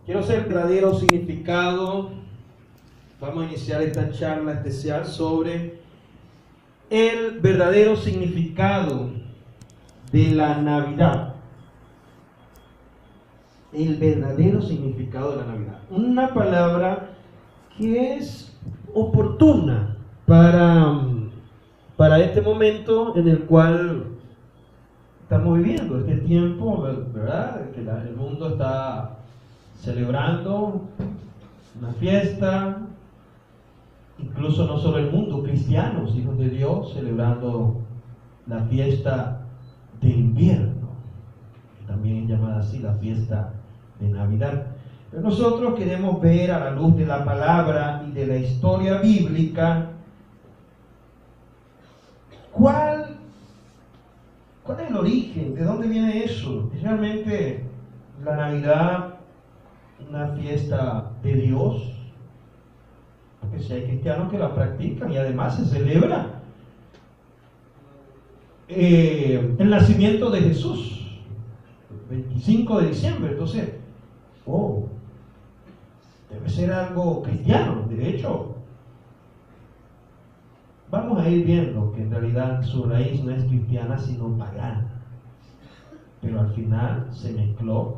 Quiero hacer el verdadero significado. Vamos a iniciar esta charla especial sobre el verdadero significado de la Navidad. El verdadero significado de la Navidad. Una palabra que es oportuna para este momento en el cual estamos viviendo, este tiempo, ¿verdad? Que el mundo está celebrando una fiesta, incluso no solo el mundo, cristianos, hijos de Dios, celebrando la fiesta de invierno, que también es llamada así, la fiesta de Navidad. Pero nosotros queremos ver a la luz de la palabra y de la historia bíblica cuál es el origen, de dónde viene eso. ¿Es realmente la Navidad una fiesta de Dios? Porque si hay cristianos que la practican y además se celebra el nacimiento de Jesús, el 25 de diciembre. Entonces, debe ser algo cristiano. De hecho, vamos a ir viendo que en realidad su raíz no es cristiana sino pagana, pero al final se mezcló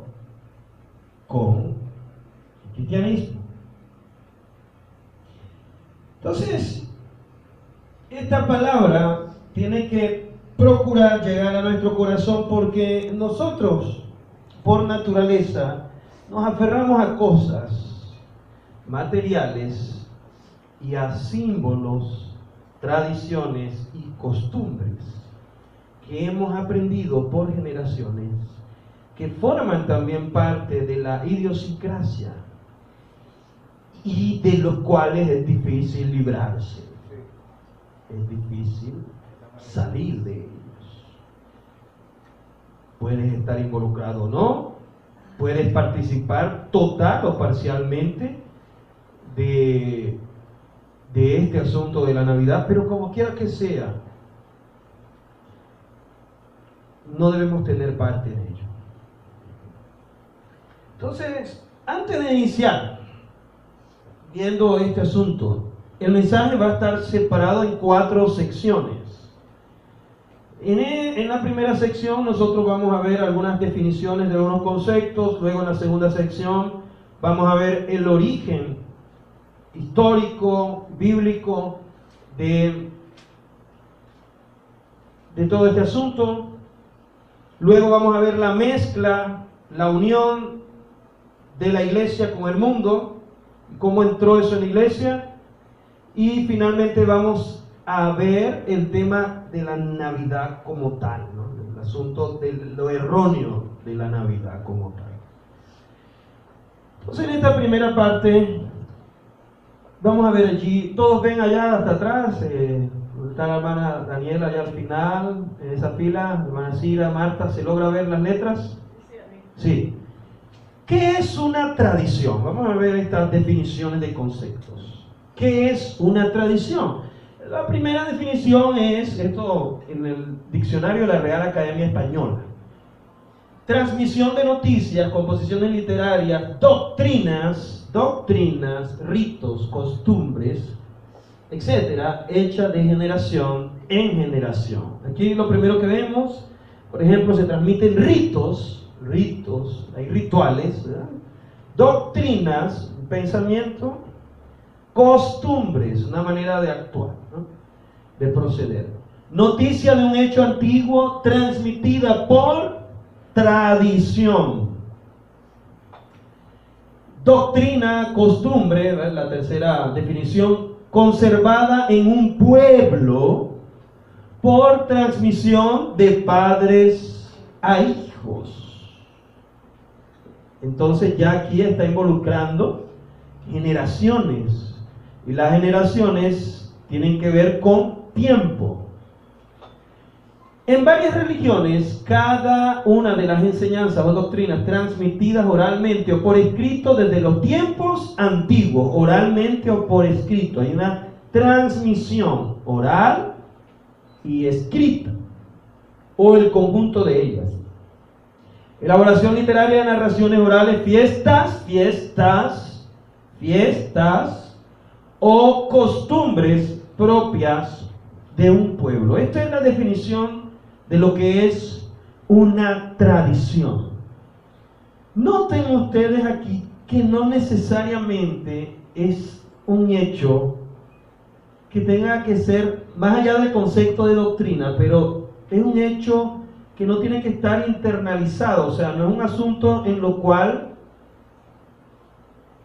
con el cristianismo. Entonces, esta palabra tiene que procurar llegar a nuestro corazón, porque nosotros, por naturaleza, nos aferramos a cosas materiales y a símbolos, tradiciones y costumbres que hemos aprendido por generaciones, que forman también parte de la idiosincrasia y de los cuales es difícil librarse, es difícil salir de ellos. Puedes estar involucrado o no, puedes participar total o parcialmente de este asunto de la Navidad, pero como quiera que sea, no debemos tener parte en ello. Entonces, antes de iniciar viendo este asunto, el mensaje va a estar separado en 4 secciones. En la primera sección nosotros vamos a ver algunas definiciones de algunos conceptos. Luego en la segunda sección vamos a ver el origen histórico, bíblico de todo este asunto. Luego vamos a ver la mezcla, la unión de la iglesia con el mundo, cómo entró eso en la iglesia. Y finalmente vamos a ver el tema de la Navidad como tal, ¿no? El asunto de lo erróneo de la Navidad como tal. Entonces, en esta primera parte vamos a ver allí, todos ven allá hasta atrás, está la hermana Daniela allá al final, en esa fila, hermana Cira, Marta, ¿se logra ver las letras? Sí. ¿Qué es una tradición? Vamos a ver estas definiciones de conceptos. ¿Qué es una tradición? La primera definición es, esto en el diccionario de la Real Academia Española: transmisión de noticias, composiciones literarias, doctrinas, ritos, costumbres, etcétera, hecha de generación en generación. Aquí lo primero que vemos, por ejemplo, se transmiten ritos, hay rituales, ¿verdad? Doctrinas, un pensamiento, costumbres, una manera de actuar, ¿no? De proceder. Noticia de un hecho antiguo transmitida por tradición. Doctrina, costumbre, ¿verdad? La tercera definición, conservada en un pueblo por transmisión de padres a hijos. Entonces ya aquí está involucrando generaciones, y las generaciones tienen que ver con tiempo. En varias religiones, cada una de las enseñanzas o doctrinas transmitidas oralmente o por escrito desde los tiempos antiguos, oralmente o por escrito, hay una transmisión oral y escrita, o el conjunto de ellas. Elaboración literaria de narraciones orales, fiestas o costumbres propias de un pueblo. Esta es la definición de lo que es una tradición. Noten ustedes aquí que no necesariamente es un hecho que tenga que ser más allá del concepto de doctrina, pero es un hecho que no tiene que estar internalizado, o sea, no es un asunto en lo cual,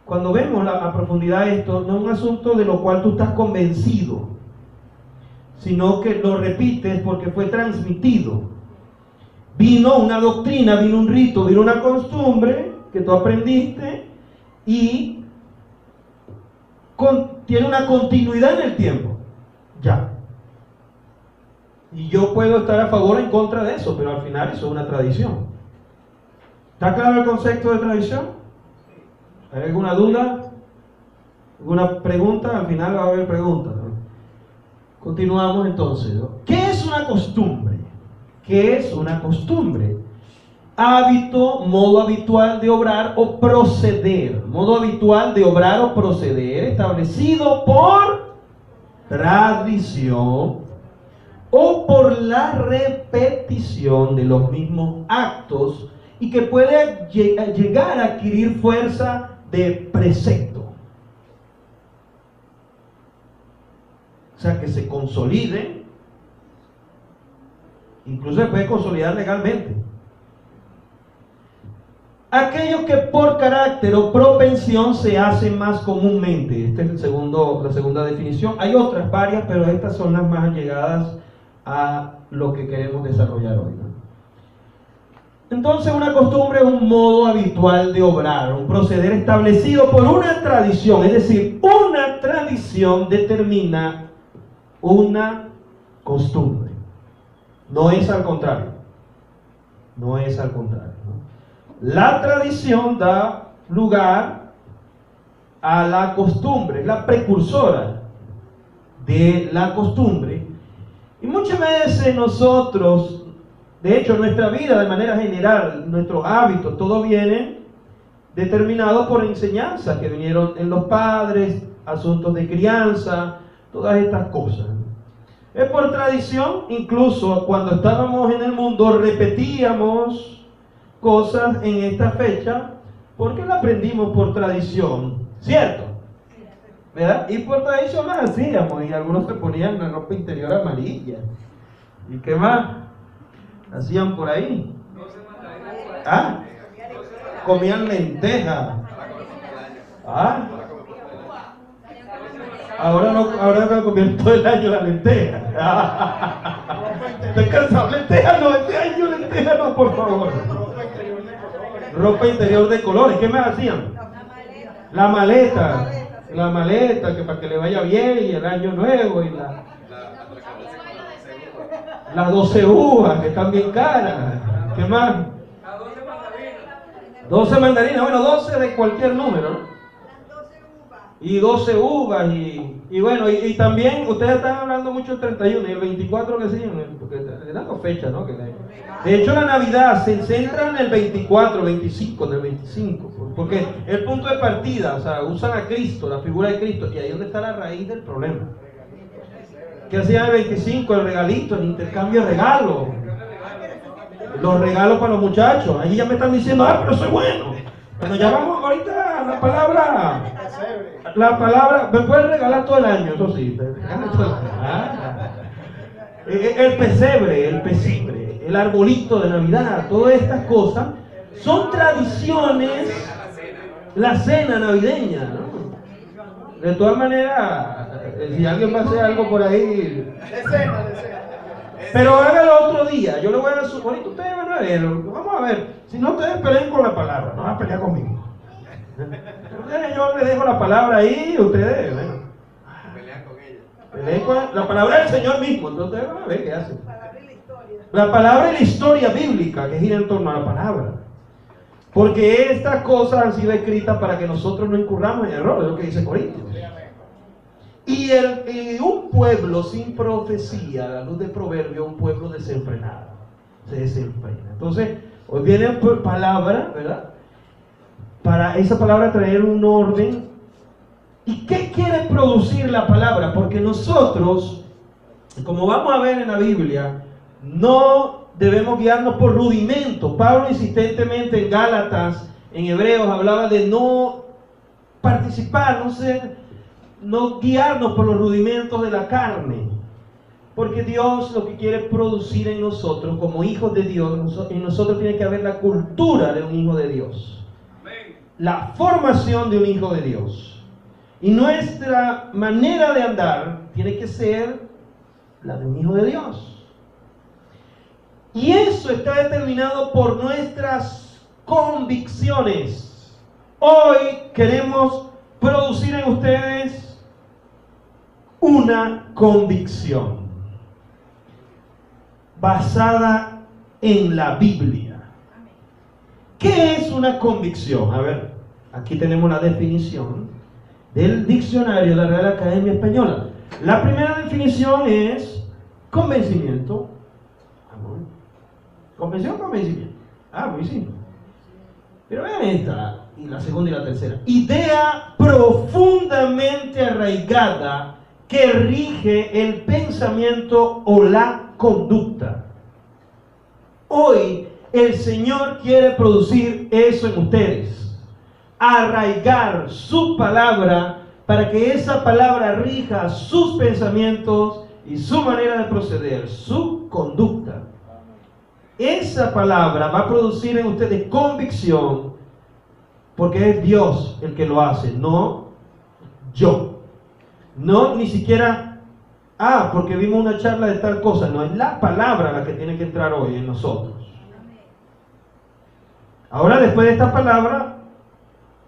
cuando vemos a profundidad esto, no es un asunto de lo cual tú estás convencido, sino que lo repites porque fue transmitido. Vino una doctrina, vino un rito, vino una costumbre que tú aprendiste y tiene una continuidad en el tiempo. Ya. Y yo puedo estar a favor o en contra de eso, pero al final eso es una tradición. ¿Está claro el concepto de tradición? ¿Hay alguna duda? ¿Alguna pregunta? Al final va a haber preguntas, ¿no? Continuamos entonces, ¿no? ¿Qué es una costumbre? ¿Qué es una costumbre? Hábito, modo habitual de obrar o proceder. Modo habitual de obrar o proceder establecido por tradición o por la repetición de los mismos actos y que puede llegar a adquirir fuerza de precepto. O sea, que se consolide, incluso se puede consolidar legalmente. Aquellos que por carácter o propensión se hacen más comúnmente. Esta es la segunda definición. Hay otras varias, pero estas son las más allegadas a lo que queremos desarrollar hoy, ¿no? Entonces, una costumbre es un modo habitual de obrar, un proceder establecido por una tradición. Es decir, una tradición determina una costumbre. No es al contrario. No es al contrario, ¿no? La tradición da lugar a la costumbre, es la precursora de la costumbre. Y muchas veces nosotros, de hecho, nuestra vida de manera general, nuestros hábitos, todo viene determinado por enseñanzas que vinieron en los padres, asuntos de crianza, todas estas cosas. Es por tradición, incluso cuando estábamos en el mundo repetíamos cosas en esta fecha porque la aprendimos por tradición, ¿cierto? ¿Verdad? Y por tradición las hacíamos, y algunos se ponían la ropa interior amarilla. ¿Y qué más hacían por ahí? ¿Ah? Comían lentejas. ¿Ah? Ahora me comieron todo el año la lenteja. Estoy cansado. Lentejas no, este año lentejas no, por favor. Ropa interior de colores. ¿Qué más hacían? La maleta, que para que le vaya bien, y el año nuevo, y las 12 uvas, que están bien caras. ¿Qué más? 12 mandarinas, bueno, 12 de cualquier número, ¿no? Y 12 uvas, y bueno, y también, ustedes están hablando mucho el 31 y el 24 que siguen, porque le dan fechas, ¿no? De hecho, la Navidad se centra en el 24, 25, en el 25, porque el punto de partida, o sea, usan a Cristo, la figura de Cristo, y ahí es donde está la raíz del problema. ¿Qué hacían el 25? El regalito, el intercambio de regalos. Los regalos para los muchachos. Ahí ya me están diciendo, pero soy bueno. Cuando ya vamos ahorita a la palabra, me pueden regalar todo el año, eso sí. El pesebre, el arbolito de Navidad, todas estas cosas son tradiciones, la cena navideña, ¿no? De todas maneras, si alguien va a hacer algo por ahí, pero hágalo otro día. Yo le voy a dar ahorita ustedes van a ver, vamos a ver. Si no, ustedes peleen con la palabra, no van a pelear conmigo. Yo les dejo la palabra ahí y ustedes pelean con ella. Peleen con la palabra del Señor mismo. Entonces ustedes van a ver qué hacen. La palabra y la historia bíblica que gira en torno a la palabra. Porque estas cosas han sido escritas para que nosotros no incurramos en error, es lo que dice Corintios. Y un pueblo sin profecía, a la luz del proverbio, un pueblo desenfrenado, se desenfrena. Entonces, Hoy viene por palabra, ¿verdad? Para esa palabra traer un orden. ¿Y qué quiere producir la palabra? Porque nosotros, como vamos a ver en la Biblia, no debemos guiarnos por rudimentos. Pablo insistentemente en Gálatas, en Hebreos, hablaba de no participar, no guiarnos por los rudimentos de la carne. Porque Dios lo que quiere producir en nosotros, como hijos de Dios, en nosotros tiene que haber la cultura de un hijo de Dios. La formación de un hijo de Dios. Y nuestra manera de andar tiene que ser la de un hijo de Dios. Y eso está determinado por nuestras convicciones. Hoy queremos producir en ustedes una convicción basada en la Biblia. ¿Qué es una convicción? A ver, aquí tenemos la definición del diccionario de la Real Academia Española. La primera definición es convencimiento. Convención, convencimiento. Muy simple. Pero vean esta, y la segunda y la tercera. Idea profundamente arraigada que rige el pensamiento o la conducta. Hoy el Señor quiere producir eso en ustedes. Arraigar su palabra para que esa palabra rija sus pensamientos y su manera de proceder, su conducta. Esa palabra va a producir en ustedes convicción, porque es Dios el que lo hace, no yo. No ni siquiera, porque vimos una charla de tal cosa. No, es la palabra la que tiene que entrar hoy en nosotros. Ahora, después de esta palabra,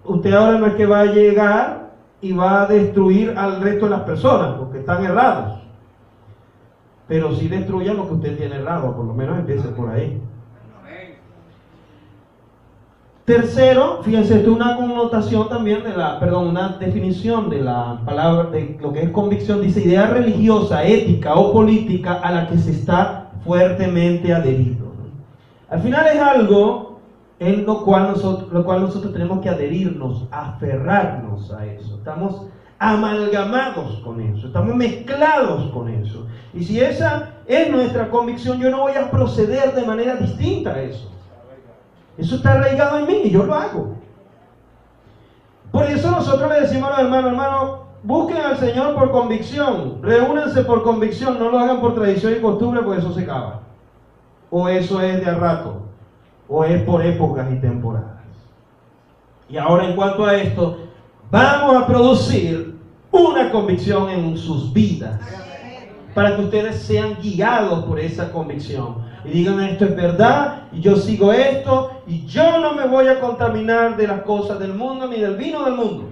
usted ahora no es que va a llegar y va a destruir al resto de las personas, porque están errados. Pero sí destruya lo que usted tiene errado, por lo menos empiece por ahí. Tercero, fíjense, esto es una connotación también una definición de la palabra, de lo que es convicción. Dice, idea religiosa, ética o política a la que se está fuertemente adherido. Al final es algo en lo cual nosotros tenemos que adherirnos, aferrarnos a eso. Estamos amalgamados con eso, estamos mezclados con eso. Y si esa es nuestra convicción, yo no voy a proceder de manera distinta a eso. Eso está arraigado en mí y yo lo hago. Por eso nosotros le decimos a los hermanos, busquen al Señor por convicción, reúnanse por convicción, no lo hagan por tradición y costumbre, porque eso se acaba. O eso es de a rato. O es por épocas y temporadas. Y ahora, en cuanto a esto, vamos a producir una convicción en sus vidas, para que ustedes sean guiados por esa convicción y digan, esto es verdad y yo sigo esto y yo no me voy a contaminar de las cosas del mundo ni del vino del mundo.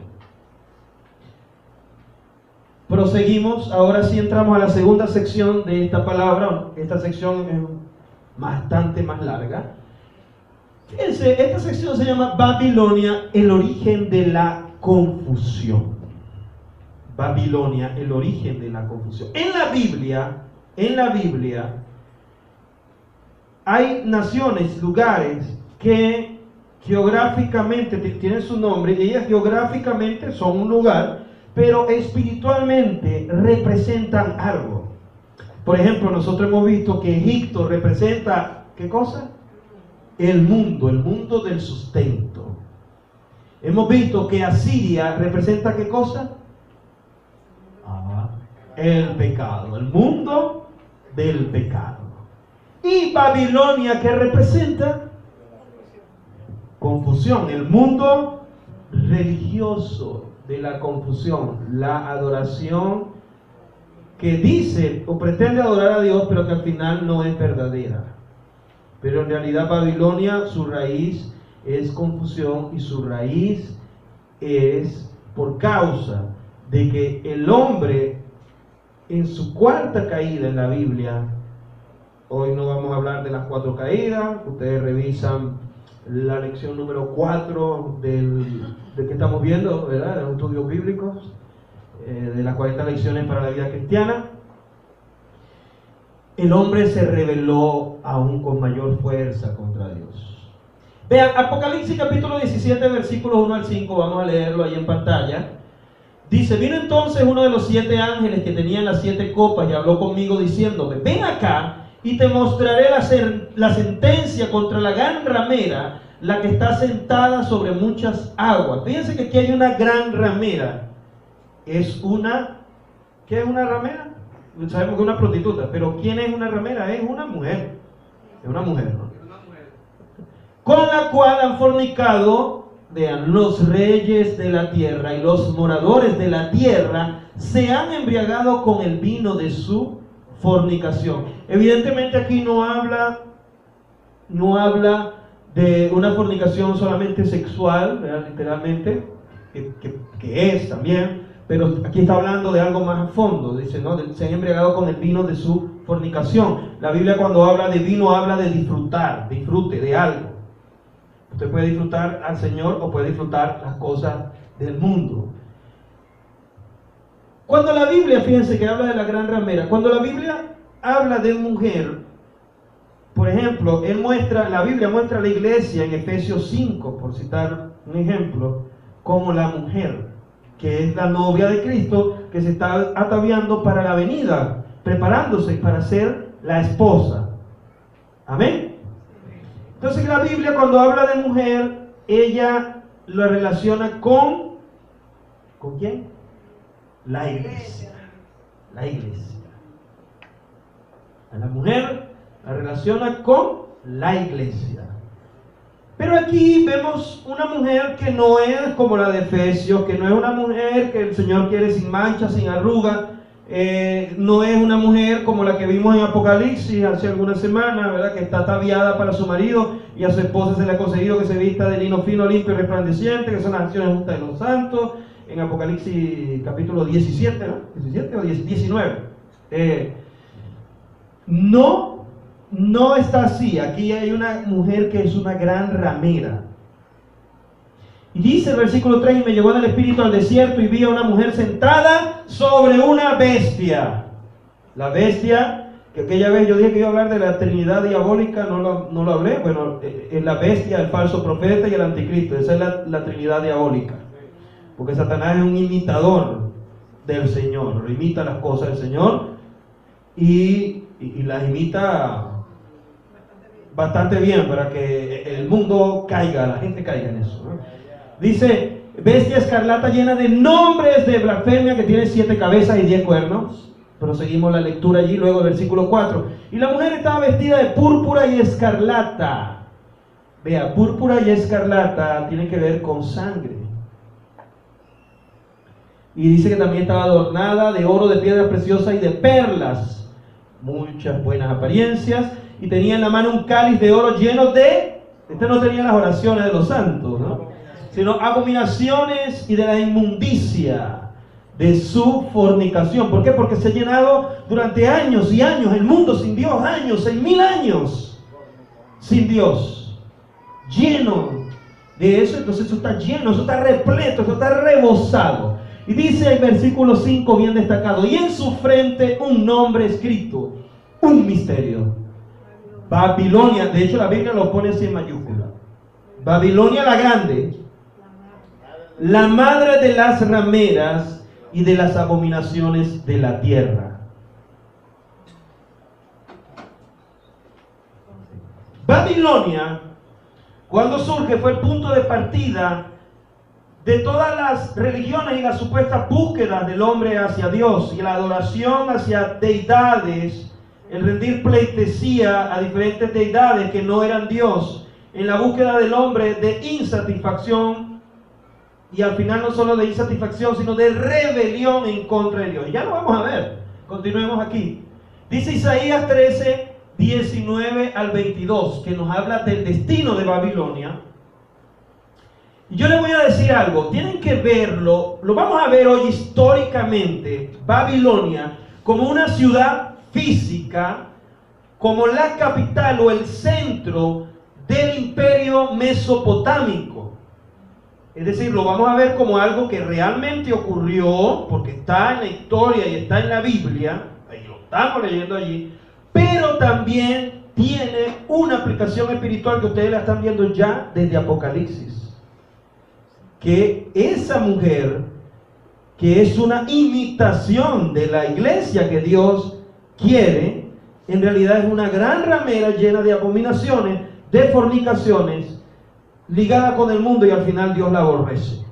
Proseguimos. Ahora sí entramos a la segunda sección de esta palabra. Esta sección es bastante más larga. Fíjense, esta sección se llama Babilonia, el origen de la confusión. Babilonia, el origen de la confusión. En la Biblia, hay naciones, lugares que geográficamente tienen su nombre, y ellas geográficamente son un lugar, pero espiritualmente representan algo. Por ejemplo, nosotros hemos visto que Egipto representa, ¿qué cosa? El mundo del sustento. Hemos visto que Asiria representa, ¿qué cosa? El pecado, el mundo del pecado. Y Babilonia, ¿qué representa? Confusión, el mundo religioso de la confusión, la adoración que dice o pretende adorar a Dios, pero que al final no es verdadera. Pero en realidad Babilonia, su raíz es confusión, y su raíz es por causa de que el hombre, en su cuarta caída en la Biblia, hoy no vamos a hablar de las 4 caídas, ustedes revisan la lección número 4 de que estamos viendo, ¿verdad?, de los estudios bíblicos, de las 40 lecciones para la vida cristiana. El hombre se rebeló aún con mayor fuerza contra Dios. Vean, Apocalipsis capítulo 17, versículos 1 al 5, vamos a leerlo ahí en pantalla. Dice: vino entonces uno de los 7 ángeles que tenían las 7 copas y habló conmigo diciéndome: ven acá y te mostraré la sentencia contra la gran ramera, la que está sentada sobre muchas aguas. Fíjense que aquí hay una gran ramera. ¿Qué es una ramera? Sabemos que es una prostituta, pero ¿quién es una ramera? Es una mujer. Es una mujer, ¿no? Con la cual han fornicado, vean, los reyes de la tierra y los moradores de la tierra se han embriagado con el vino de su fornicación. Evidentemente aquí no habla de una fornicación solamente sexual, ¿verdad? Literalmente, que es también, pero aquí está hablando de algo más a fondo. Dice, ¿no? Se han embriagado con el vino de su fornicación. La Biblia, cuando habla de vino, habla de disfrutar, disfrute de algo. Usted puede disfrutar al Señor o puede disfrutar las cosas del mundo. Cuando la Biblia, fíjense que habla de la gran ramera, cuando la Biblia habla de mujer, por ejemplo, la Biblia muestra a la iglesia en Efesios 5, por citar un ejemplo, como la mujer, que es la novia de Cristo, que se está ataviando para la venida, preparándose para ser la esposa. Amén. Entonces la Biblia, cuando habla de mujer, ella lo relaciona ¿con quién? La iglesia. La iglesia. A la mujer la relaciona con la iglesia. Pero aquí vemos una mujer que no es como la de Efesios, que no es una mujer que el Señor quiere sin mancha, sin arruga. No es una mujer como la que vimos en Apocalipsis hace algunas semanas, ¿verdad? Que está ataviada para su marido y a su esposa se le ha conseguido que se vista de lino fino, limpio y resplandeciente, que son las acciones justas de los santos, en Apocalipsis capítulo 17, ¿no? 17 o 19. No está así. Aquí hay una mujer que es una gran ramera. Y dice el versículo 3: y me llevó en el espíritu al desierto y vi a una mujer sentada sobre una bestia. La bestia, que aquella vez yo dije que iba a hablar de la Trinidad diabólica, no lo hablé. Bueno, es la bestia, el falso profeta y el anticristo. Esa es la Trinidad diabólica. Porque Satanás es un imitador del Señor. Imita las cosas del Señor y las imita bastante bien para que el mundo caiga, la gente caiga en eso, ¿no? Dice: bestia escarlata llena de nombres de blasfemia, que tiene 7 cabezas y 10 cuernos. Proseguimos la lectura allí, luego el versículo 4. Y la mujer estaba vestida de púrpura y escarlata. Vea, púrpura y escarlata tienen que ver con sangre. Y dice que también estaba adornada de oro, de piedras preciosas y de perlas. Muchas buenas apariencias. Y tenía en la mano un cáliz de oro lleno de... Este no tenía las oraciones de los santos, ¿no? Sino abominaciones y de la inmundicia de su fornicación. ¿Por qué? Porque se ha llenado durante años y años el mundo sin Dios, años, 6.000 años sin Dios, lleno de eso. Entonces eso está lleno, eso está repleto, eso está rebosado. Y dice el versículo 5 bien destacado: y en su frente un nombre escrito, un misterio: Babilonia. De hecho la Biblia lo pone así en mayúscula: Babilonia la grande, la madre de las rameras y de las abominaciones de la tierra. Babilonia, cuando surge, fue el punto de partida de todas las religiones y las supuestas búsquedas del hombre hacia Dios y la adoración hacia deidades, el rendir pleitesía a diferentes deidades que no eran Dios, en la búsqueda del hombre de insatisfacción. Y al final no solo de insatisfacción, sino de rebelión en contra de Dios. Ya lo vamos a ver. Continuemos aquí. Dice Isaías 13, 19 al 22, que nos habla del destino de Babilonia. Y yo les voy a decir algo. Tienen que verlo. Lo vamos a ver hoy históricamente. Babilonia como una ciudad física, como la capital o el centro del imperio mesopotámico. Es decir, lo vamos a ver como algo que realmente ocurrió, porque está en la historia y está en la Biblia, ahí lo estamos leyendo allí, pero también tiene una aplicación espiritual que ustedes la están viendo ya desde Apocalipsis. Que esa mujer, que es una imitación de la iglesia que Dios quiere, en realidad es una gran ramera llena de abominaciones, de fornicaciones, ligada con el mundo, y al final Dios la aborrece.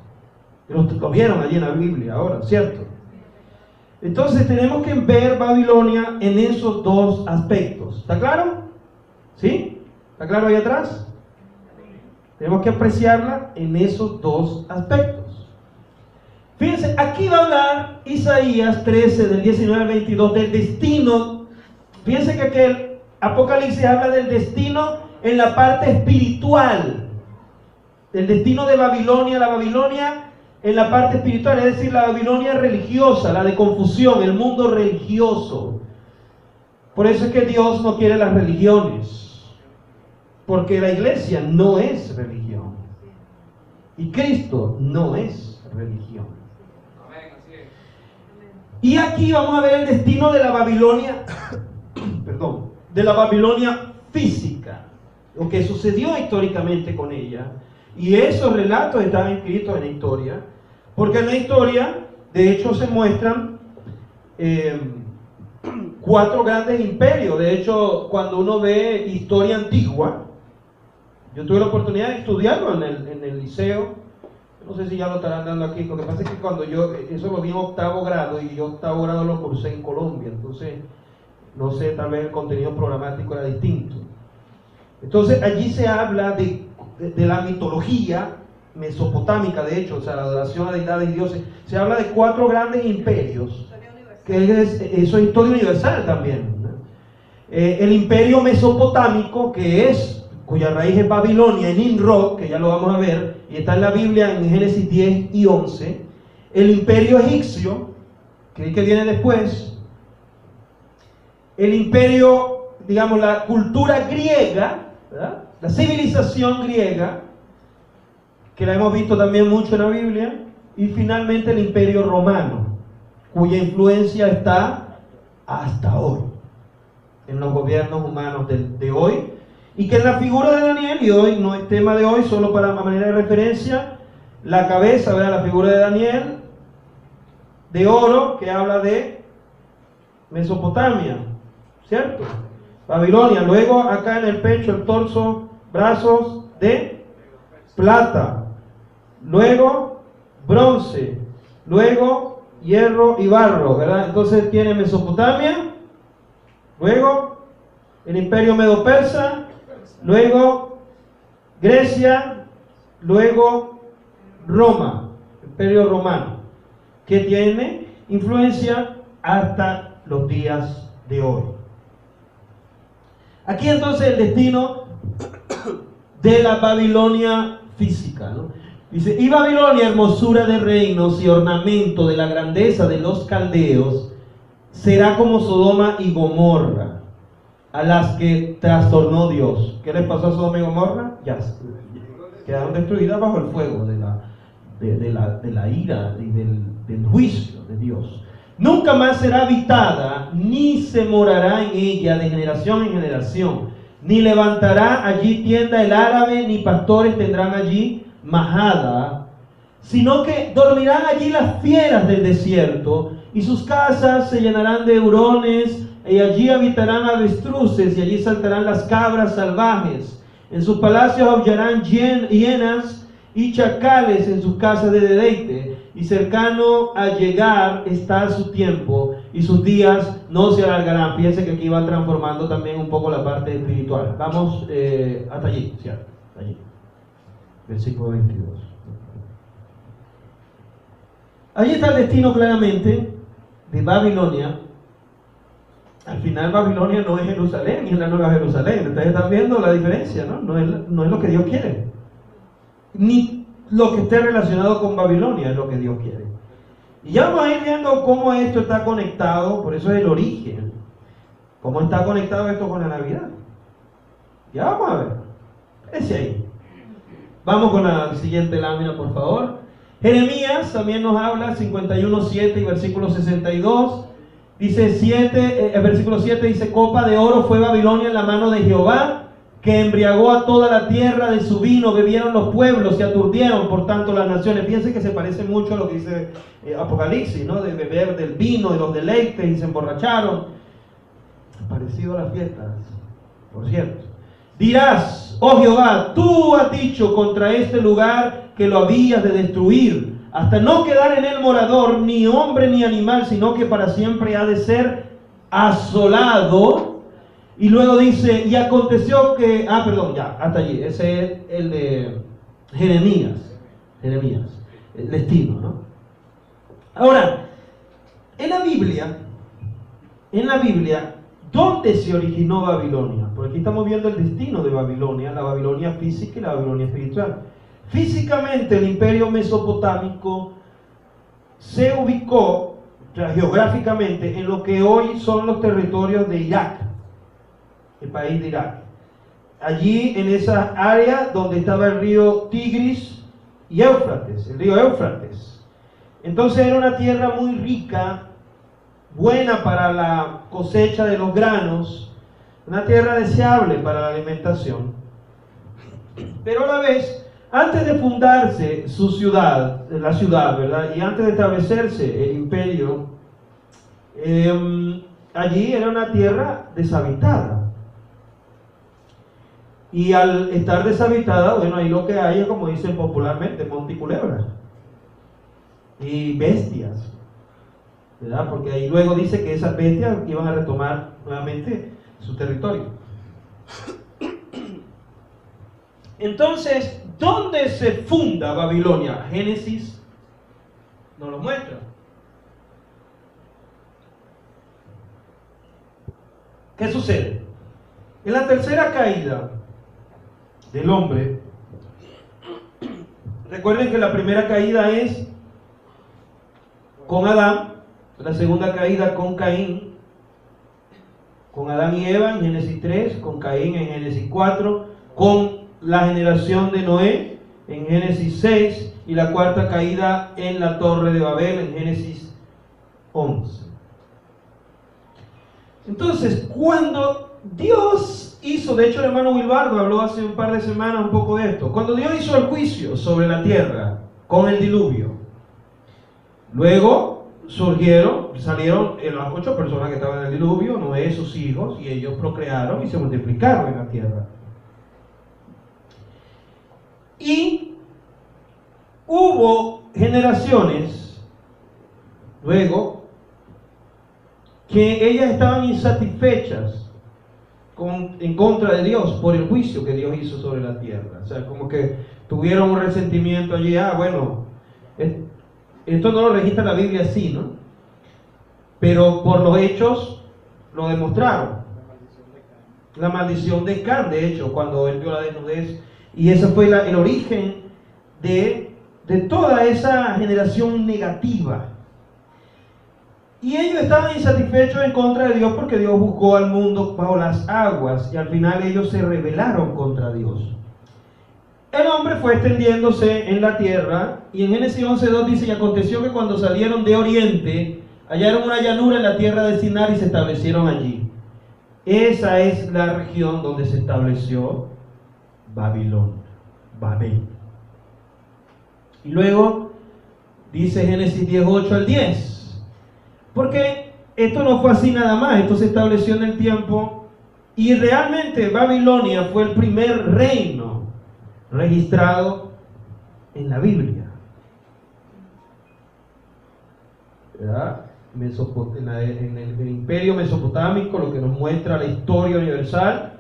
Lo vieron allí en la Biblia ahora, ¿cierto? Entonces tenemos que ver Babilonia en esos dos aspectos. ¿Está claro? ¿Sí? ¿Está claro ahí atrás? Tenemos que apreciarla en esos dos aspectos. Fíjense, aquí va a hablar Isaías 13, del 19 al 22, del destino. Fíjense que aquel Apocalipsis habla del destino en la parte espiritual. Del destino de Babilonia, la Babilonia en la parte espiritual, es decir, la Babilonia religiosa, la de confusión, el mundo religioso. Por eso es que Dios no quiere las religiones, porque la iglesia no es religión y Cristo no es religión. Y aquí vamos a ver el destino de la Babilonia, perdón, de la Babilonia física, lo que sucedió históricamente con ella. Y esos relatos están escritos en la historia, porque en la historia, de hecho, se muestran 4 grandes imperios. De hecho, cuando uno ve historia antigua, yo tuve la oportunidad de estudiarlo en el liceo. No sé si ya lo estarán dando aquí. Lo que pasa es que cuando eso lo vi en 8º grado, y yo 8º grado lo cursé en Colombia, entonces, no sé, tal vez el contenido programático era distinto. Entonces, allí se habla de la mitología mesopotámica, de hecho, o sea, la adoración a deidades y dioses. Se habla de 4 grandes imperios, que eso es historia universal también, ¿no? El imperio mesopotámico, cuya raíz es Babilonia, en Nimrod, que ya lo vamos a ver, y está en la Biblia en Génesis 10 y 11. El imperio egipcio, que es el que viene después. El imperio, digamos, la cultura griega, ¿verdad? La civilización griega, que la hemos visto también mucho en la Biblia. Y finalmente el imperio romano, cuya influencia está hasta hoy en los gobiernos humanos de hoy, y que en la figura de Daniel, y hoy no es tema de hoy, solo para manera de referencia, la cabeza, ¿verdad? La figura de Daniel de oro, que habla de Mesopotamia, ¿cierto? Babilonia. Luego acá en el pecho, el torso, brazos de plata, luego bronce, luego hierro y barro, ¿verdad? Entonces tiene Mesopotamia, luego el imperio medo-persa, luego Grecia, luego Roma, imperio romano, que tiene influencia hasta los días de hoy. Aquí entonces el destino de la Babilonia física, ¿no? Dice, y Babilonia, hermosura de reinos y ornamento de la grandeza de los caldeos, será como Sodoma y Gomorra, a las que trastornó Dios. ¿Qué les pasó a Sodoma y Gomorra? Ya quedaron destruidas bajo el fuego de la ira y del juicio de Dios. Nunca más será habitada, ni se morará en ella de generación en generación, ni levantará allí tienda el árabe, ni pastores tendrán allí majada, sino que dormirán allí las fieras del desierto, y sus casas se llenarán de hurones, y allí habitarán avestruces, y allí saltarán las cabras salvajes. En sus palacios aullarán hienas y chacales en sus casas de deleite, y cercano a llegar está su tiempo, y sus días no se alargarán. Fíjense que aquí va transformando también un poco la parte espiritual. Vamos hasta allí, ¿cierto? Hasta allí. Versículo 22. Allí está el destino claramente de Babilonia. Al final Babilonia no es Jerusalén, es la nueva Jerusalén. Ustedes están viendo la diferencia, ¿no? No es lo que Dios quiere. Ni lo que esté relacionado con Babilonia es lo que Dios quiere. Y ya vamos a ir viendo cómo esto está conectado, por eso es el origen. Cómo está conectado esto con la Navidad. Ya vamos a ver. Ese ahí. Vamos con la siguiente lámina, por favor. Jeremías también nos habla, 51:7 y versículo 62. Dice 7, el versículo 7 dice, copa de oro fue Babilonia en la mano de Jehová, que embriagó a toda la tierra de su vino, bebieron los pueblos y aturdieron por tanto las naciones. Fíjense que se parece mucho a lo que dice Apocalipsis, ¿no? De beber del vino, de los deleites, y se emborracharon. Parecido a las fiestas, por cierto. Dirás, oh Jehová, tú has dicho contra este lugar que lo habías de destruir, hasta no quedar en él morador, ni hombre ni animal, sino que para siempre ha de ser asolado. Y luego dice, y aconteció que, ya, hasta allí, ese es el de Jeremías, el destino, ¿no? Ahora, en la Biblia, ¿dónde se originó Babilonia? Porque aquí estamos viendo el destino de Babilonia, la Babilonia física y la Babilonia espiritual. Físicamente el imperio mesopotámico se ubicó geográficamente en lo que hoy son los territorios de Irak, el país de Irak. Allí en esa área donde estaba el río Tigris y Éufrates, el río Éufrates. Entonces era una tierra muy rica, buena para la cosecha de los granos, una tierra deseable para la alimentación. Pero a la vez, antes de fundarse su ciudad, la ciudad, ¿verdad? Y antes de establecerse el imperio, allí era una tierra deshabitada. Y al estar deshabitada, bueno, ahí lo que hay es, como dicen popularmente, monte y culebra. Y bestias, ¿verdad? Porque ahí luego dice que esas bestias iban a retomar nuevamente su territorio. Entonces, ¿dónde se funda Babilonia? Génesis nos lo muestra. ¿Qué sucede? En la tercera caída del hombre, recuerden que la primera caída es con Adán, la segunda caída con Caín, con Adán y Eva en Génesis 3, con Caín en Génesis 4, con la generación de Noé en Génesis 6 y la cuarta caída en la Torre de Babel en Génesis 11. Entonces, cuando Dios hizo, de hecho el hermano Wilbardo habló hace un par de semanas un poco de esto, cuando Dios hizo el juicio sobre la tierra con el diluvio, luego salieron las 8 personas que estaban en el diluvio, Noé, sus hijos, y ellos procrearon y se multiplicaron en la tierra. Y hubo generaciones luego que ellas estaban insatisfechas en contra de Dios por el juicio que Dios hizo sobre la tierra. O sea, como que tuvieron un resentimiento allí. Bueno, esto no lo registra la Biblia así, ¿no? Pero por los hechos lo demostraron. La maldición de Can, de hecho, cuando él vio la desnudez. Y ese fue el origen de toda esa generación negativa. Y ellos estaban insatisfechos en contra de Dios porque Dios juzgó al mundo bajo las aguas y al final ellos se rebelaron contra Dios. El hombre fue extendiéndose en la tierra y en Génesis 11:2 dice: y aconteció que cuando salieron de oriente hallaron una llanura en la tierra de Sinar y se establecieron allí. Esa es la región donde se estableció Babilonia, Babel. Y luego dice Génesis 10:8 al 10. Porque esto no fue así nada más, esto se estableció en el tiempo y realmente Babilonia fue el primer reino registrado en la Biblia. ¿Verdad? En el imperio mesopotámico, lo que nos muestra la historia universal,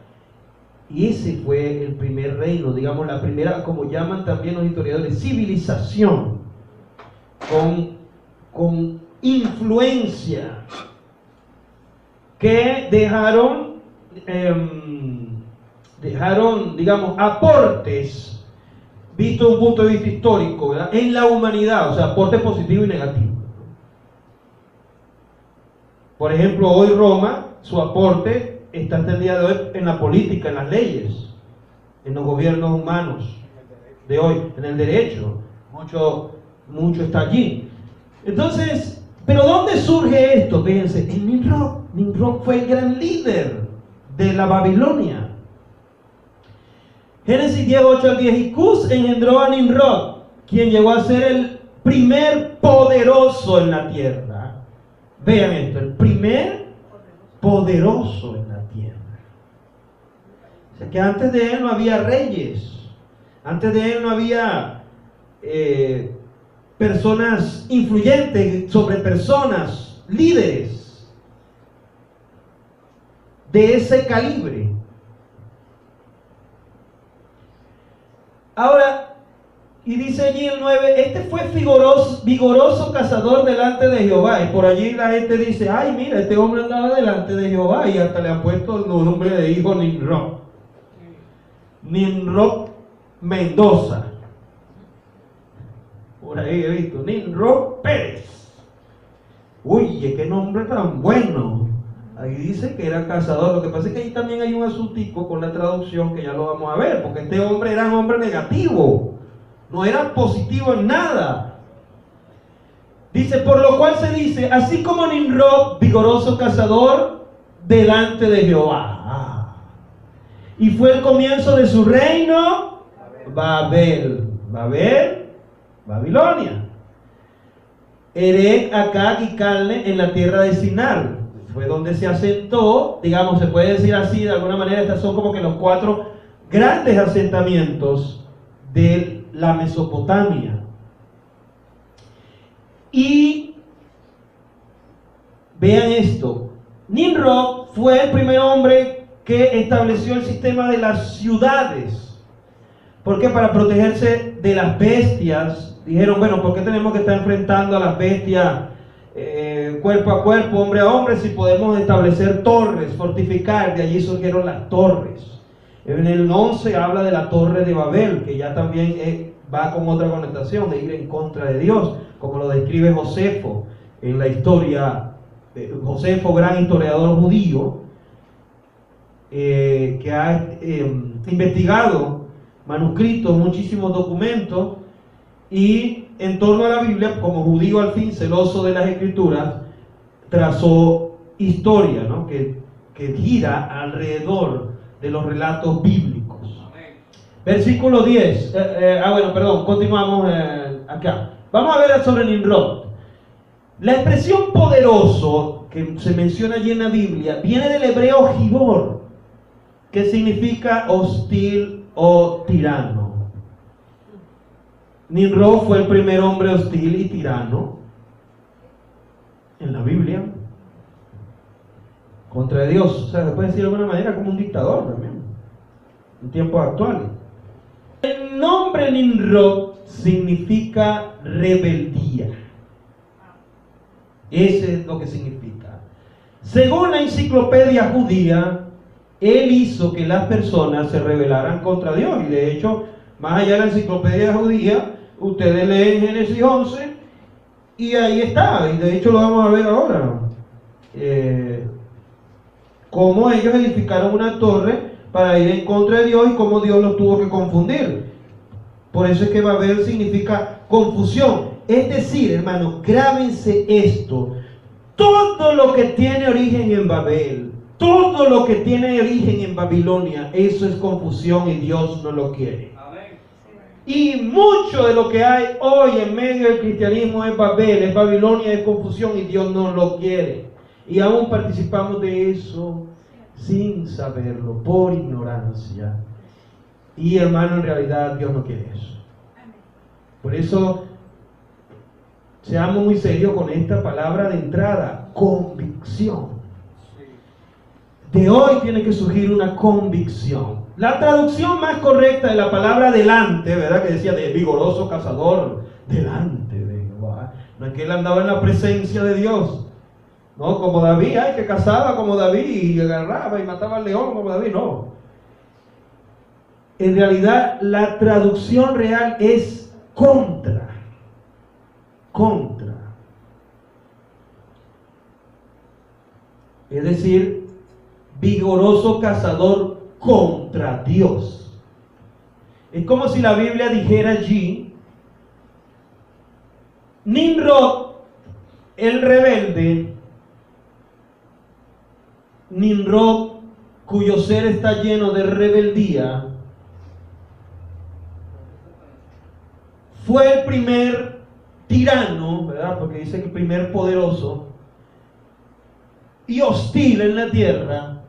y ese fue el primer reino, digamos la primera, como llaman también los historiadores, civilización con influencia que dejaron, digamos, aportes, visto de un punto de vista histórico, ¿verdad?, en la humanidad, o sea, aportes positivos y negativos. Por ejemplo, hoy Roma, su aporte está hasta el día de hoy en la política, en las leyes, en los gobiernos humanos de hoy, en el derecho, mucho está allí. Entonces, Pero ¿dónde surge esto? Fíjense, en Nimrod. Nimrod fue el gran líder de la Babilonia. Génesis 10, 8 al 10. Y Cus engendró a Nimrod, quien llegó a ser el primer poderoso en la tierra. Vean esto, el primer poderoso en la tierra. O sea que antes de él no había reyes, antes de él no había personas influyentes sobre personas, líderes de ese calibre. Ahora, y dice allí el 9, este fue vigoroso cazador delante de Jehová. Y por allí la gente dice, ay, mira, este hombre andaba delante de Jehová, y hasta le han puesto el nombre de hijo Nimrod. Nimrod Mendoza. Por ahí he visto, Nimrod Pérez. Uy, qué nombre tan bueno. Ahí dice que era cazador. Lo que pasa es que ahí también hay un asuntico con la traducción que ya lo vamos a ver, porque este hombre era un hombre negativo, no era positivo en nada. Dice, por lo cual se dice, así como Nimrod, vigoroso cazador delante de Jehová. Y fue el comienzo de su reino, Babel, Babilonia. Erech, Acad y Calne en la tierra de Sinar. Fue donde se asentó, digamos, se puede decir así, de alguna manera, estas son como que los 4 grandes asentamientos de la Mesopotamia. Y vean esto, Nimrod fue el primer hombre que estableció el sistema de las ciudades. Porque para protegerse de las bestias, dijeron, bueno, ¿por qué tenemos que estar enfrentando a las bestias cuerpo a cuerpo, hombre a hombre, si podemos establecer torres, fortificar? De allí surgieron las torres. En el 11 habla de la torre de Babel, que ya también va con otra connotación de ir en contra de Dios, como lo describe Josefo en la historia. Josefo, gran historiador judío, que ha investigado manuscritos, muchísimos documentos, y en torno a la Biblia, como judío al fin, celoso de las escrituras, trazó historia, ¿no? que gira alrededor de los relatos bíblicos. Amén. Versículo 10. Continuamos acá. Vamos a ver sobre Nimrod. La expresión poderoso que se menciona allí en la Biblia viene del hebreo gibor, que significa hostil o tirano. Nimrod fue el primer hombre hostil y tirano en la Biblia contra Dios. O sea, se puede decir de alguna manera como un dictador también en tiempos actuales. El nombre Nimrod significa rebeldía. Ese es lo que significa. Según la enciclopedia judía, él hizo que las personas se rebelaran contra Dios. Y de hecho, más allá de la enciclopedia judía, ustedes leen Génesis 11 y ahí está. Y de hecho lo vamos a ver ahora. Cómo ellos edificaron una torre para ir en contra de Dios y cómo Dios los tuvo que confundir. Por eso es que Babel significa confusión. Es decir, hermanos, grábense esto. Todo lo que tiene origen en Babel, todo lo que tiene origen en Babilonia, eso es confusión y Dios no lo quiere. Amén. Y mucho de lo que hay hoy en medio del cristianismo es Babel, es Babilonia, es confusión y Dios no lo quiere. Y aún participamos de eso sin saberlo, por ignorancia. Y hermano, en realidad Dios no quiere eso. Por eso, seamos muy serios con esta palabra de entrada, convicción. De hoy tiene que surgir una convicción. La traducción más correcta de la palabra delante, ¿verdad? Que decía de vigoroso cazador, delante de Jehová. No es que él andaba en la presencia de Dios. No, como David, que cazaba como David y agarraba y mataba al león como David, no. En realidad, la traducción real es contra. Contra. Es decir, vigoroso cazador contra Dios. Es como si la Biblia dijera allí, Nimrod el rebelde, Nimrod, cuyo ser está lleno de rebeldía, fue el primer tirano, ¿verdad? Porque dice que el primer poderoso y hostil en la tierra,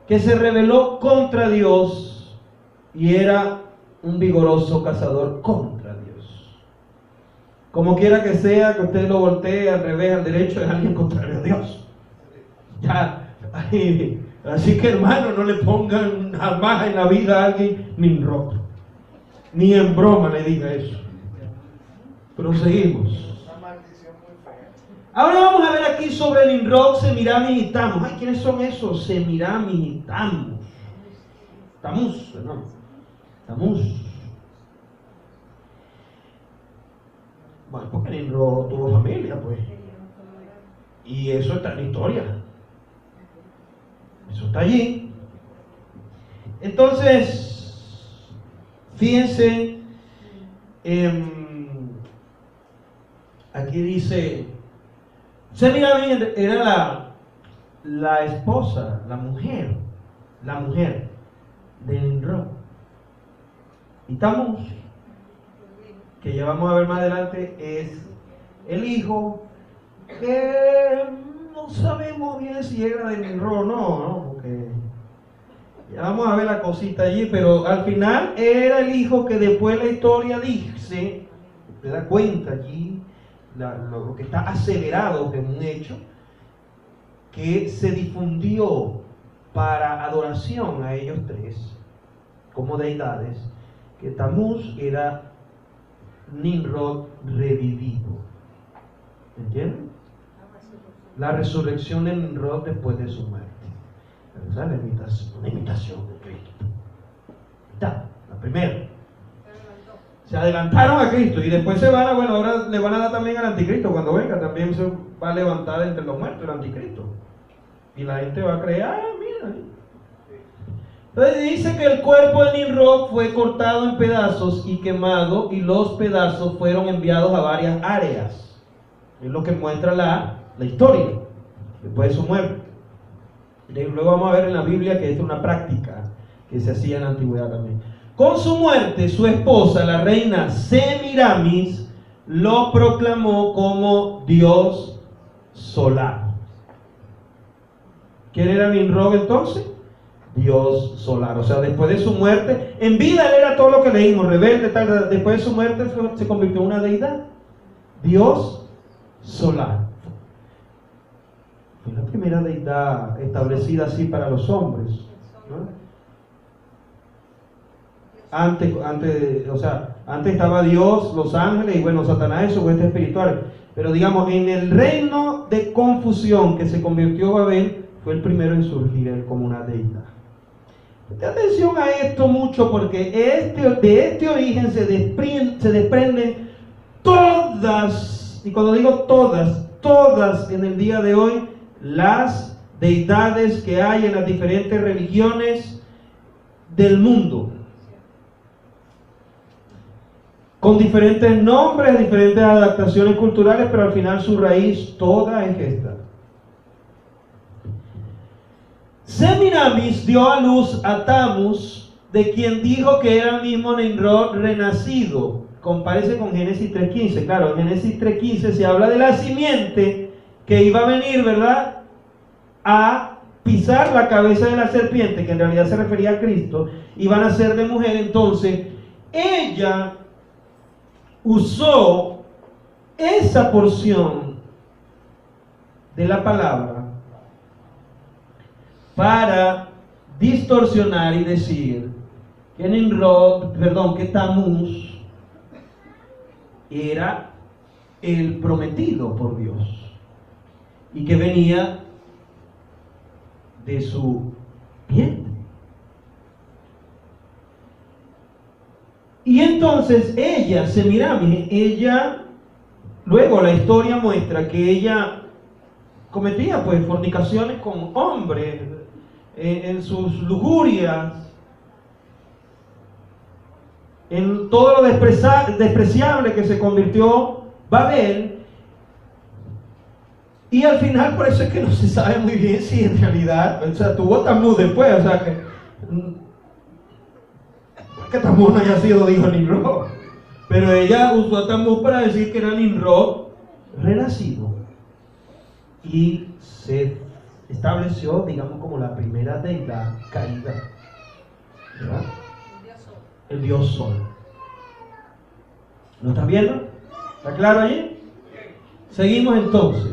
que se rebeló contra Dios y era un vigoroso cazador contra Dios. Como quiera que sea, que usted lo voltee al revés, al derecho, es alguien contrario a Dios. Ya, así que hermano, no le pongan jamás en la vida a alguien Nimrod. Ni en broma le diga eso. Proseguimos. Ahora vamos a ver aquí sobre Nimrod, Semiramis y Tamus. Ay, ¿quiénes son esos? Semiramis y Tamus. Tamus, ¿no? Tamus. Bueno, porque Nimrod tuvo familia, pues. Y eso está en la historia. Eso está allí. Entonces, fíjense, aquí dice, Semiramis era la esposa, la mujer de Nimrod. Y Tamus, que ya vamos a ver más adelante, es el hijo que no sabemos bien si era de Nimrod o no, porque ya vamos a ver la cosita allí, pero al final era el hijo que después la historia dice, te da cuenta allí, lo que está aseverado que es un hecho, que se difundió para adoración a ellos tres, como deidades, que Tammuz era Nimrod revivido. ¿Entienden? La resurrección de Nimrod después de su muerte. Esa es una imitación de Cristo. Está, la primera. Se adelantaron a Cristo y después se van a, bueno, ahora le van a dar también al anticristo. Cuando venga también se va a levantar entre los muertos el anticristo. Y la gente va a creer, ah, mira. Entonces dice que el cuerpo de Nimrod fue cortado en pedazos y quemado, y los pedazos fueron enviados a varias áreas. Es lo que muestra la historia después de su muerte. Y luego vamos a ver en la Biblia que esta es una práctica que se hacía en la antigüedad también. Con su muerte, su esposa, la reina Semiramis, lo proclamó como Dios solar. ¿Quién era Nimrod entonces? Dios solar. O sea, después de su muerte, en vida él era todo lo que leímos, rebelde, tal. Después de su muerte se convirtió en una deidad. Dios solar. Fue la primera deidad establecida así para los hombres, ¿no? Antes estaba Dios, los ángeles y bueno, Satanás y sus huestes espirituales. Pero digamos, en el reino de confusión que se convirtió Babel, fue el primero en surgir él como una deidad. Preste atención a esto mucho, porque de este origen se desprenden todas, y cuando digo todas en el día de hoy, las deidades que hay en las diferentes religiones del mundo. Con diferentes nombres, diferentes adaptaciones culturales, pero al final su raíz toda es esta. Semiramis dio a luz a Tammuz, de quien dijo que era el mismo Nimrod renacido. Compárese con Génesis 3.15. Claro, en Génesis 3.15 se habla de la simiente que iba a venir, ¿verdad?, a pisar la cabeza de la serpiente, que en realidad se refería a Cristo, iban a ser de mujer. Entonces, ella usó esa porción de la palabra para distorsionar y decir que Tammuz era el prometido por Dios y que venía de su vientre. Y entonces ella, Semiramis, luego la historia muestra que ella cometía pues fornicaciones con hombres en sus lujurias, en todo lo despreciable que se convirtió Babel. Y al final, por eso es que no se sabe muy bien si en realidad, o sea, tuvo Tamuz después, o sea, que Tamuz no haya sido hijo de Nimrod. Pero ella usó a Tamuz para decir que era Nimrod renacido. Y se estableció, digamos, como la primera deidad caída, ¿verdad? El dios Sol. ¿Lo están viendo? ¿Está claro allí? Seguimos entonces.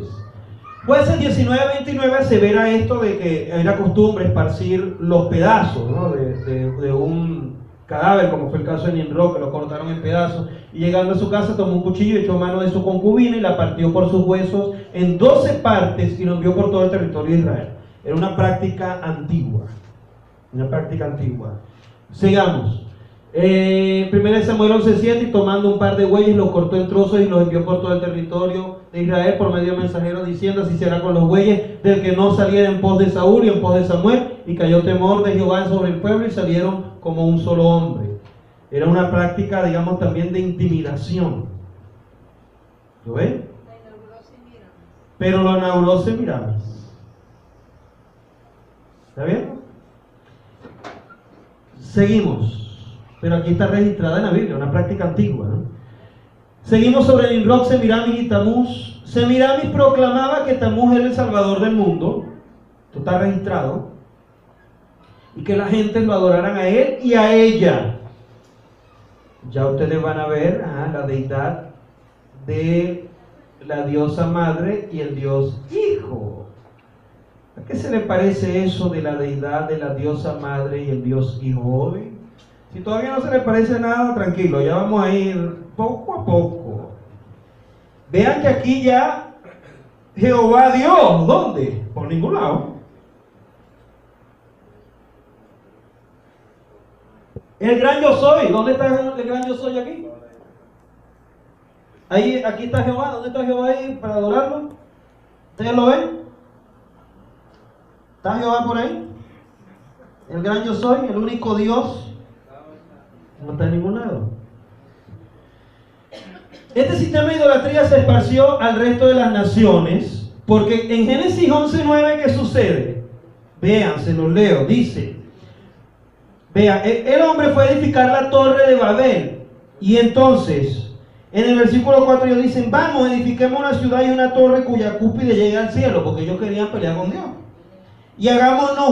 Jueces 19-29 asevera esto de que era costumbre esparcir los pedazos, ¿no?, de un cadáver, como fue el caso de Nimrod, que lo cortaron en pedazos, y llegando a su casa tomó un cuchillo, echó mano de su concubina y la partió por sus huesos en 12 partes y lo envió por todo el territorio de Israel. Era una práctica antigua. Una práctica antigua. Sigamos. 1 Samuel 11:7, y tomando un par de bueyes los cortó en trozos y los envió por todo el territorio de Israel por medio de mensajeros, diciendo: así será con los bueyes del que no saliera en pos de Saúl y en pos de Samuel. Y cayó temor de Jehová sobre el pueblo y salieron como un solo hombre. Era una práctica, digamos, también de intimidación. ¿Lo ven? Pero lo inauguró Semiramis. ¿Está bien? Seguimos. Pero aquí está registrada en la Biblia, una práctica antigua, ¿no? Seguimos sobre Nimrod, Semiramis y Tamuz. Semiramis proclamaba que Tamuz era el salvador del mundo. Esto está registrado. Y que la gente lo adoraran a él y a ella. Ya ustedes van a ver la deidad de la diosa madre y el dios hijo. ¿A qué se le parece eso de la deidad de la diosa madre y el dios hijo hoy? Si todavía no se le parece nada, tranquilo, ya vamos a ir poco a poco. Vean que aquí ya Jehová Dios, ¿dónde? Por ningún lado. El gran yo soy, ¿dónde está el gran yo soy aquí? Ahí, aquí está Jehová, ¿dónde está Jehová ahí para adorarlo? ¿Ustedes lo ven? ¿Está Jehová por ahí? El gran yo soy, el único Dios. No está en ningún lado. Este sistema de idolatría se esparció al resto de las naciones, porque en Génesis 11:9, ¿qué sucede? Vean, se los leo, dice: vean, el hombre fue a edificar la torre de Babel, y entonces, en el versículo 4 ellos dicen: vamos, edifiquemos una ciudad y una torre cuya cúspide llegue al cielo, porque ellos querían pelear con Dios. Y hagámonos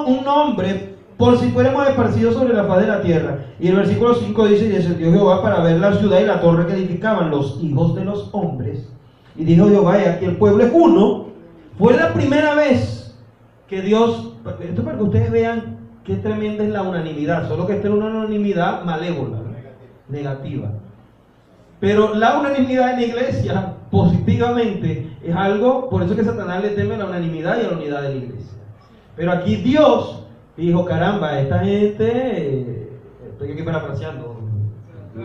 un nombre, por si fuéramos esparcidos sobre la faz de la tierra. Y el versículo 5 dice: y descendió Jehová para ver la ciudad y la torre que edificaban los hijos de los hombres. Y dijo Jehová: y aquí el pueblo es uno. Fue la primera vez que Dios, esto para que ustedes vean qué tremenda es la unanimidad, solo que esta es una unanimidad malévola, negativa. Pero la unanimidad en la iglesia, positivamente, es algo, por eso es que Satanás le teme a la unanimidad y a la unidad de la iglesia. Pero aquí Dios dijo: caramba, esta gente, estoy aquí parafraseando,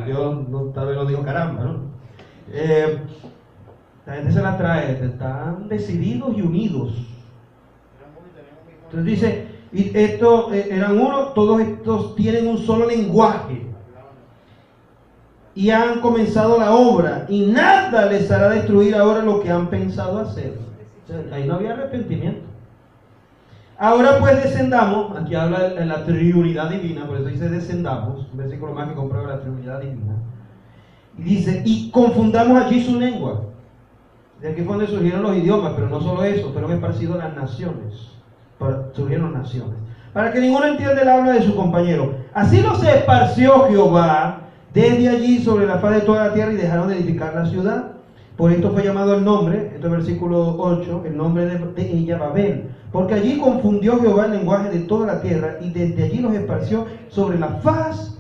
Dios no, tal vez no dijo caramba, ¿no? La gente se la trae, están decididos y unidos. Entonces dice, y estos eran uno, todos estos tienen un solo lenguaje y han comenzado la obra, y nada les hará destruir ahora lo que han pensado hacer. O sea, ahí no había arrepentimiento. Ahora pues descendamos, aquí habla de la triunidad divina, por eso dice descendamos, un versículo más que comprueba la triunidad divina. Y dice: y confundamos allí su lengua. De aquí fue donde surgieron los idiomas, pero no solo eso, fueron esparcidos las naciones. Surgieron naciones. Para que ninguno entienda el habla de su compañero. Así los esparció Jehová desde allí sobre la faz de toda la tierra, y dejaron de edificar la ciudad. Por esto fue llamado el nombre, esto es versículo 8, el nombre de ella Babel. Porque allí confundió Jehová el lenguaje de toda la tierra, y desde allí los esparció sobre la faz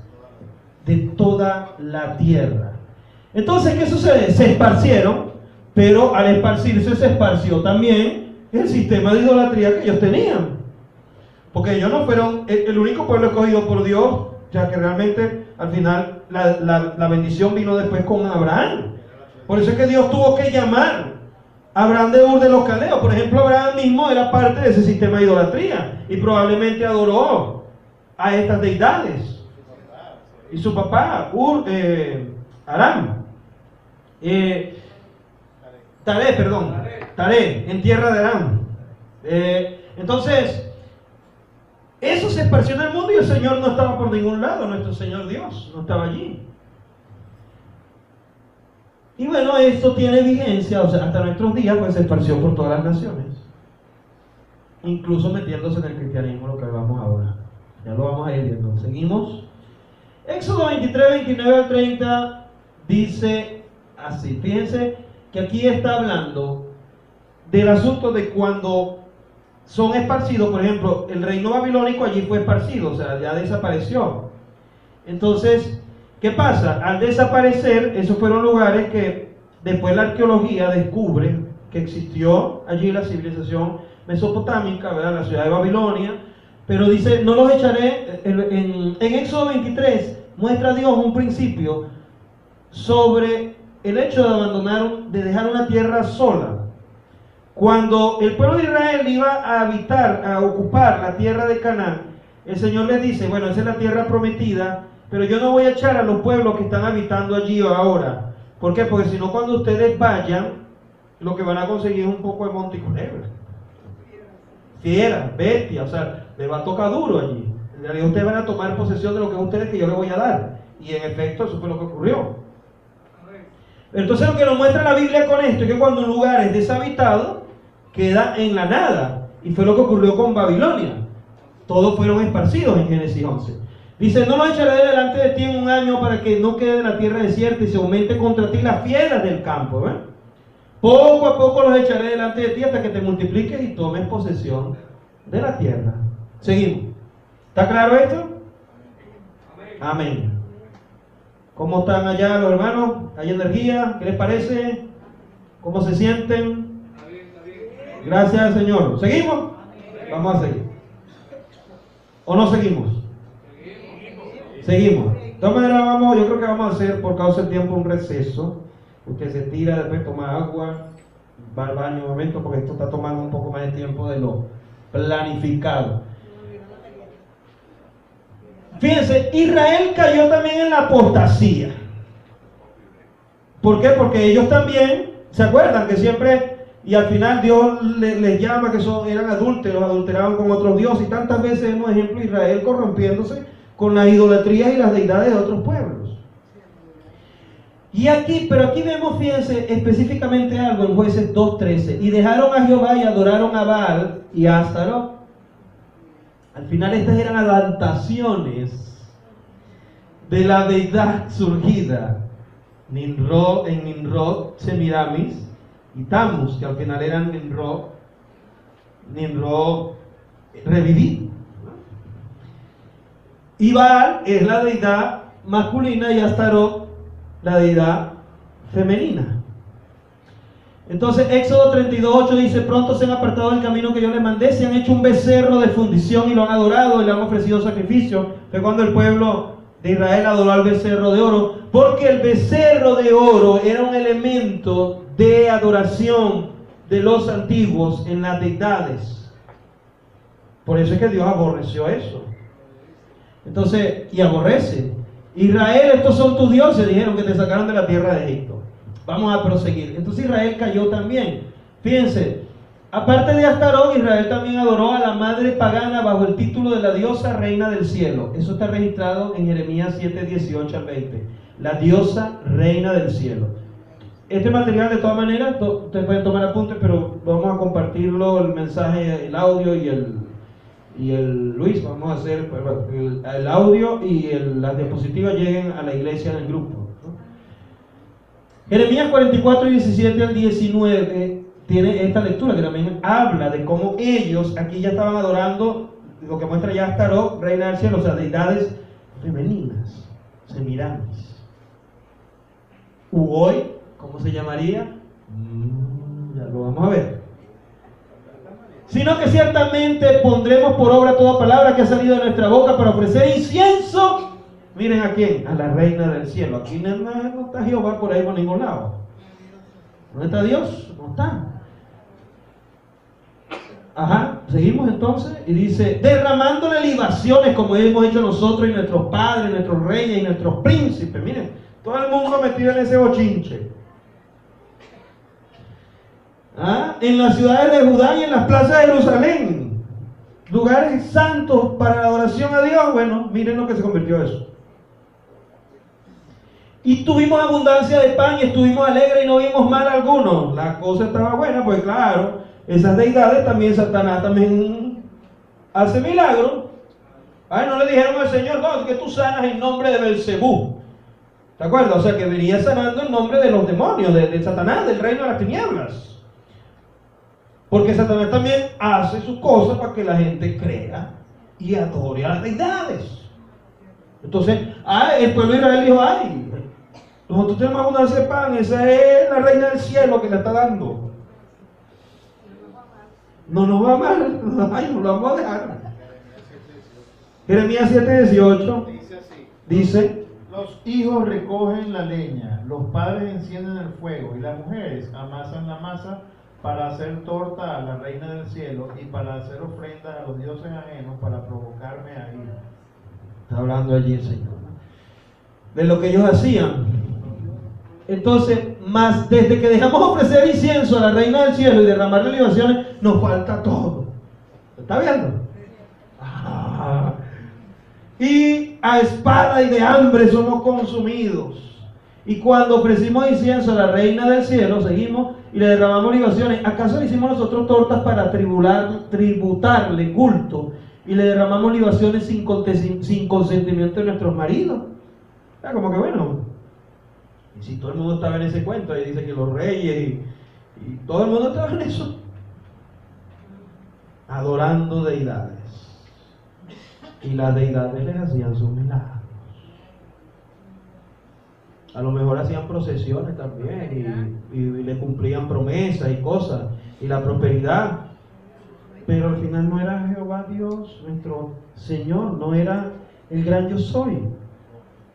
de toda la tierra. Entonces, ¿qué sucede? Se esparcieron, pero al esparcirse se esparció también el sistema de idolatría que ellos tenían. Porque ellos no fueron el único pueblo escogido por Dios, ya que realmente al final la bendición vino después con Abraham. Por eso es que Dios tuvo que llamar a Abraham de Ur de los Caldeos. Por ejemplo, Abraham mismo era parte de ese sistema de idolatría y probablemente adoró a estas deidades. Y su papá, Aram, Taré, Taré, en tierra de Aram. Entonces, eso se esparció en el mundo y el Señor no estaba por ningún lado, nuestro Señor Dios no estaba allí. Y bueno, esto tiene vigencia, o sea, hasta nuestros días, pues se esparció por todas las naciones, incluso metiéndose en el cristianismo, lo que vamos ahora. Ya lo vamos a ir viendo. Seguimos. Éxodo 23, 29 al 30 dice así. Fíjense que aquí está hablando del asunto de cuando son esparcidos. Por ejemplo, el reino babilónico allí fue esparcido, o sea, ya desapareció. Entonces, ¿qué pasa? Al desaparecer, esos fueron lugares que después la arqueología descubre que existió allí la civilización mesopotámica, ¿verdad? La ciudad de Babilonia. Pero dice, no los echaré. En Éxodo 23 muestra Dios un principio sobre el hecho de abandonar, de dejar una tierra sola. Cuando el pueblo de Israel iba a habitar, a ocupar la tierra de Canaán, el Señor les dice, bueno, esa es la tierra prometida, pero yo no voy a echar a los pueblos que están habitando allí ahora. ¿Por qué? Porque si no, cuando ustedes vayan, lo que van a conseguir es un poco de monte y culebra. Fiera, bestia, o sea, les va a tocar duro allí. En realidad ustedes van a tomar posesión de lo que es ustedes que yo les voy a dar. Y en efecto eso fue lo que ocurrió. Entonces lo que nos muestra la Biblia con esto es que cuando un lugar es deshabitado, queda en la nada. Y fue lo que ocurrió con Babilonia. Todos fueron esparcidos en Génesis 11. Dice, no los echaré delante de ti en un año para que no quede la tierra desierta y se aumente contra ti las fieras del campo. ¿Ven? Poco a poco los echaré delante de ti hasta que te multipliques y tomes posesión de la tierra. Seguimos. ¿Está claro esto? Amén. ¿Cómo están allá los hermanos? ¿Hay energía? ¿Qué les parece? ¿Cómo se sienten? Gracias al Señor. ¿Seguimos? Vamos a seguir. ¿O no seguimos? Seguimos. De todas maneras, yo creo que vamos a hacer por causa del tiempo un receso. Usted se tira, después toma agua, va al baño un momento, porque esto está tomando un poco más de tiempo de lo planificado. Fíjense, Israel cayó también en la apostasía. ¿Por qué? Porque ellos también, ¿se acuerdan? Que siempre, y al final Dios les llama que eran adúlteros, adulteraban con otros dioses, y tantas veces vemos ejemplo de Israel corrompiéndose con las idolatrías y las deidades de otros pueblos. Y aquí, pero aquí vemos, fíjense, específicamente algo en Jueces 2:13. Y dejaron a Jehová y adoraron a Baal y a Astarot. Al final estas eran adaptaciones de la deidad surgida. En Nimrod, Semiramis y Tammuz, que al final eran Nimrod revivido. Y Baal es la deidad masculina y Astarot la deidad femenina. Entonces Éxodo 32:8 dice, pronto se han apartado del camino que yo les mandé, se han hecho un becerro de fundición y lo han adorado y le han ofrecido sacrificio. Fue cuando el pueblo de Israel adoró al becerro de oro, porque el becerro de oro era un elemento de adoración de los antiguos en las deidades. Por eso es que Dios aborreció eso. Entonces, y aborrece. Israel, estos son tus dioses, dijeron, que te sacaron de la tierra de Egipto. Vamos a proseguir. Entonces Israel cayó también. Fíjense, aparte de Astarot, Israel también adoró a la madre pagana bajo el título de la diosa reina del cielo. Eso está registrado en Jeremías 7:18 al 20. La diosa reina del cielo. Este material, de todas maneras, ustedes pueden tomar apuntes, pero vamos a compartirlo, el mensaje, el audio y el Luis, vamos a hacer el audio y las diapositivas lleguen a la iglesia en el grupo, ¿no? Jeremías 44:17 al 19 tiene esta lectura que también habla de cómo ellos aquí ya estaban adorando lo que muestra ya Astarot, reina del cielo, o sea, deidades femeninas, Semiramis. Hoy, ¿cómo se llamaría? Ya lo vamos a ver. Sino que ciertamente pondremos por obra toda palabra que ha salido de nuestra boca para ofrecer incienso. Miren a quién, a la reina del cielo. Aquí no está Jehová por ahí por ningún lado. ¿Dónde está Dios? No está. Ajá, seguimos entonces y dice, derramándole libaciones como hemos hecho nosotros y nuestros padres, nuestros reyes y nuestros príncipes. Miren, todo el mundo metido en ese bochinche. ¿Ah? En las ciudades de Judá y en las plazas de Jerusalén, lugares santos para la adoración a Dios. Bueno, miren lo que se convirtió eso. Y tuvimos abundancia de pan y estuvimos alegres y no vimos mal alguno. La cosa estaba buena, pues claro, esas deidades también, Satanás también hace milagros. Ay, no le dijeron al Señor, no, es que tú sanas en nombre de Belcebú. ¿Te acuerdas? O sea, que venía sanando en nombre de los demonios, de Satanás, del reino de las tinieblas. Porque Satanás también hace sus cosas para que la gente crea y adore a las deidades. Entonces, el pueblo de Israel dijo, ay, nosotros tenemos abundancia de pan, esa es la reina del cielo que le está dando. No nos va mal, ay, no lo vamos a dejar. Jeremías 7:18 dice: los hijos recogen la leña, los padres encienden el fuego y las mujeres amasan la masa para hacer torta a la reina del cielo y para hacer ofrendas a los dioses ajenos para provocarme a ira. Está hablando allí el Señor, ¿no? De lo que ellos hacían. Entonces, más desde que dejamos ofrecer incienso a la reina del cielo y derramarle libaciones, nos falta todo. ¿Está viendo? Y a espada y de hambre somos consumidos. Y cuando ofrecimos incienso a la reina del cielo, seguimos y le derramamos libaciones. ¿Acaso le hicimos nosotros tortas para tributarle culto y le derramamos libaciones sin consentimiento de nuestros maridos? Como que bueno, y si todo el mundo estaba en ese cuento, ahí dice que los reyes y todo el mundo estaba en eso, adorando deidades. Y las deidades les hacían sus milagros. A lo mejor hacían procesiones también y le cumplían promesas y cosas y la prosperidad, pero al final no era Jehová Dios, nuestro Señor, no era el gran yo soy,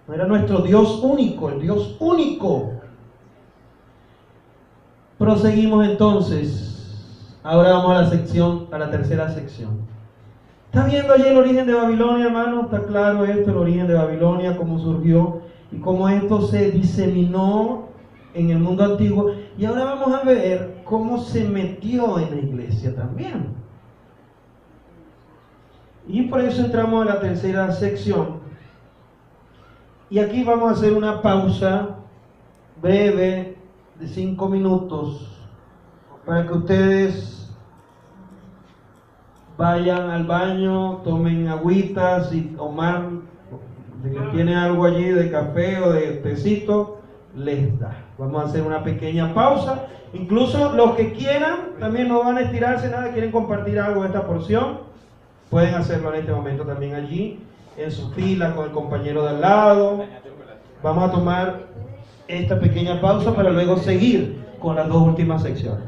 no era nuestro Dios único, el Dios único. Proseguimos entonces. Ahora vamos a la tercera sección. ¿Está viendo allí el origen de Babilonia, hermano? Está claro esto, el origen de Babilonia, cómo surgió y cómo esto se diseminó en el mundo antiguo. Y ahora vamos a ver cómo se metió en la iglesia también. Y por eso entramos a la tercera sección. Y aquí vamos a hacer una pausa breve de 5 minutos para que ustedes vayan al baño, tomen agüitas y Omar, si tiene algo allí de café o de tecito, les da. Vamos a hacer una pequeña pausa. Incluso los que quieran, también no van a estirarse nada, quieren compartir algo de esta porción, pueden hacerlo en este momento también allí, en su fila con el compañero de al lado. Vamos a tomar esta pequeña pausa para luego seguir con las dos últimas secciones.